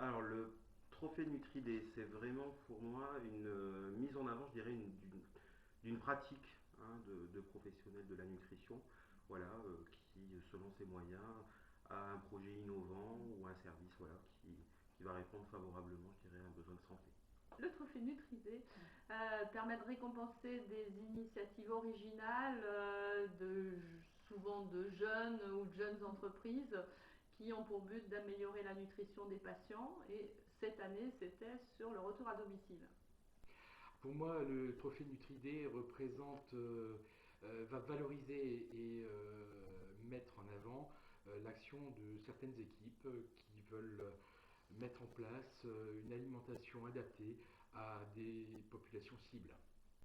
Alors le trophée Nutri-D, c'est vraiment pour moi une mise en avant, je dirais, d'une pratique, hein, de professionnels de la nutrition, voilà, qui, selon ses moyens, a un projet innovant ou un service, voilà, qui va répondre favorablement, je dirais, à un besoin de santé. Le trophée Nutrisé permet de récompenser des initiatives originales, souvent de jeunes ou de jeunes entreprises qui ont pour but d'améliorer la nutrition des patients. Et cette année, c'était sur le retour à domicile. Pour moi, le trophée Nutri-D va valoriser et mettre en avant l'action de certaines équipes qui veulent mettre en place une alimentation adaptée à des populations cibles.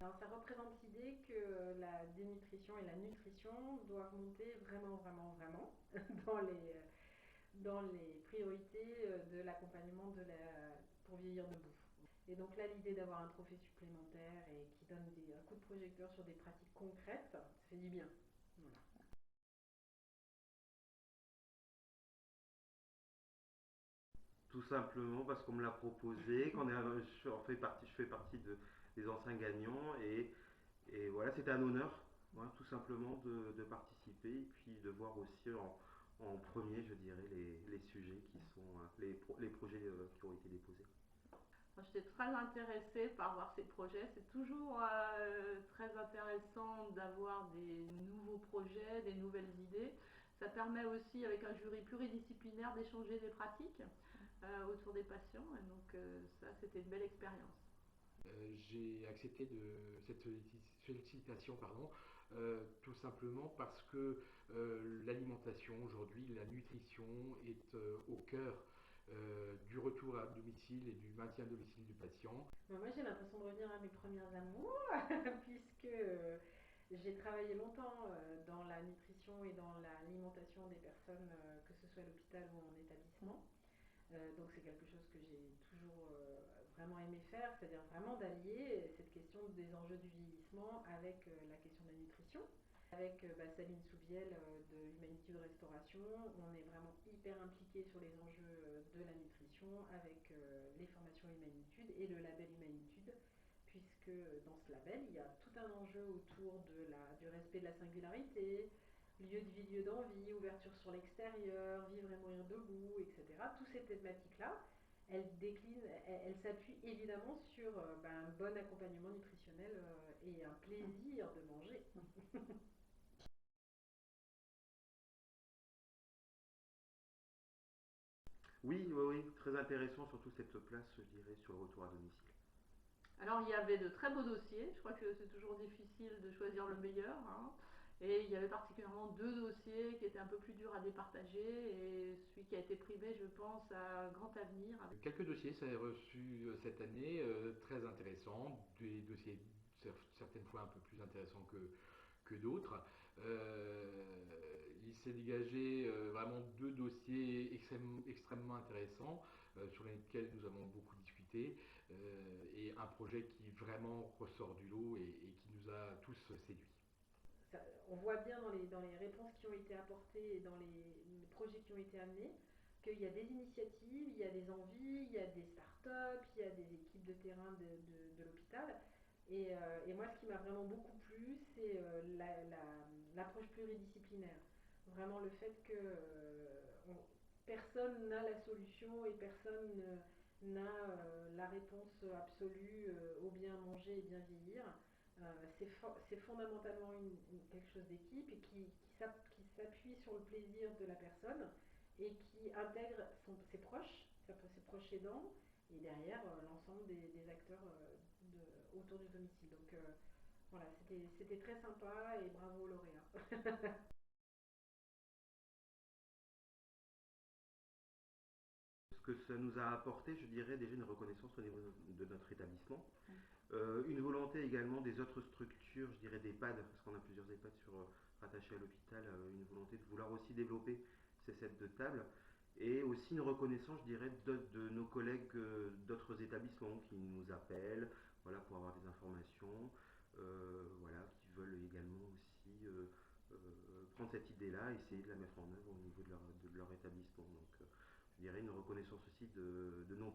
Alors, ça représente l'idée que la dénutrition et la nutrition doivent monter vraiment dans les priorités de l'accompagnement pour vieillir debout. Et donc là, l'idée d'avoir un trophée supplémentaire et qui donne un coup de projecteur sur des pratiques concrètes, ça fait du bien. Voilà. Tout simplement parce qu'on me l'a proposé, je fais partie des anciens gagnants et voilà, c'était un honneur, voilà, tout simplement de participer et puis de voir aussi en premier, je dirais, les sujets qui sont les projets qui ont été déposés. J'étais très intéressée par voir ces projets. C'est toujours très intéressant d'avoir des nouveaux projets, des nouvelles idées. Ça permet aussi, avec un jury pluridisciplinaire, d'échanger des pratiques autour des patients. Et donc ça, c'était une belle expérience. J'ai accepté cette sollicitation, tout simplement parce que l'alimentation aujourd'hui, la nutrition est au cœur du retour à domicile et du maintien à domicile du patient. Moi, j'ai l'impression de revenir à mes premières amours, puisque j'ai travaillé longtemps dans la nutrition et dans l'alimentation des personnes, que ce soit à l'hôpital ou en établissement. Donc c'est quelque chose que j'ai toujours vraiment aimé faire, c'est-à-dire vraiment d'allier cette question des enjeux du vieillissement avec la question de la nutrition. Avec Sabine Souviel de Humanitude Restauration, on est vraiment hyper impliqué sur les enjeux de la nutrition avec les formations Humanitude et le label Humanitude, puisque dans ce label, il y a tout un enjeu autour du respect de la singularité, lieu de vie, lieu d'envie, ouverture sur l'extérieur, vivre et mourir debout, etc. Toutes ces thématiques-là, elles s'appuient évidemment sur un bon accompagnement nutritionnel et un plaisir de manger. Oui, oui, oui, très intéressant, surtout cette place, je dirais, sur le retour à domicile. Alors il y avait de très beaux dossiers, je crois que c'est toujours difficile de choisir le meilleur, hein. Et il y avait particulièrement deux dossiers qui étaient un peu plus durs à départager et celui qui a été primé, je pense, a un grand avenir. Quelques dossiers, ça a reçu cette année, très intéressants, des dossiers certaines fois un peu plus intéressants que d'autres. Il s'est dégagé vraiment deux dossiers extrêmement intéressants sur lesquels nous avons beaucoup discuté et un projet qui vraiment ressort du lot et qui nous a tous séduits. On voit bien dans les réponses qui ont été apportées et dans les projets qui ont été amenés qu'il y a des initiatives, il y a des envies, il y a des startups, il y a des équipes de terrain de l'hôpital. Et moi, ce qui m'a vraiment beaucoup plu, c'est l'approche pluridisciplinaire. Vraiment le fait que personne n'a la solution et personne n'a la réponse absolue au bien manger et bien vieillir. C'est fondamentalement quelque chose d'équipe et qui s'appuie sur le plaisir de la personne et qui intègre ses proches aidants et derrière l'ensemble des acteurs autour du domicile. Donc voilà, c'était très sympa et bravo aux lauréats. Ce que ça nous a apporté, je dirais, déjà une reconnaissance au niveau de notre établissement. Une volonté également des autres structures, je dirais des EHPAD, parce qu'on a plusieurs EHPAD rattachés à l'hôpital, une volonté de vouloir aussi développer ces sets de table. Et aussi une reconnaissance, je dirais, de nos collègues d'autres établissements qui nous appellent, voilà, pour avoir des informations, voilà, qui veulent également aussi prendre cette idée-là et essayer de la mettre en œuvre au niveau de leur établissement. Donc, je dirais, une reconnaissance aussi de non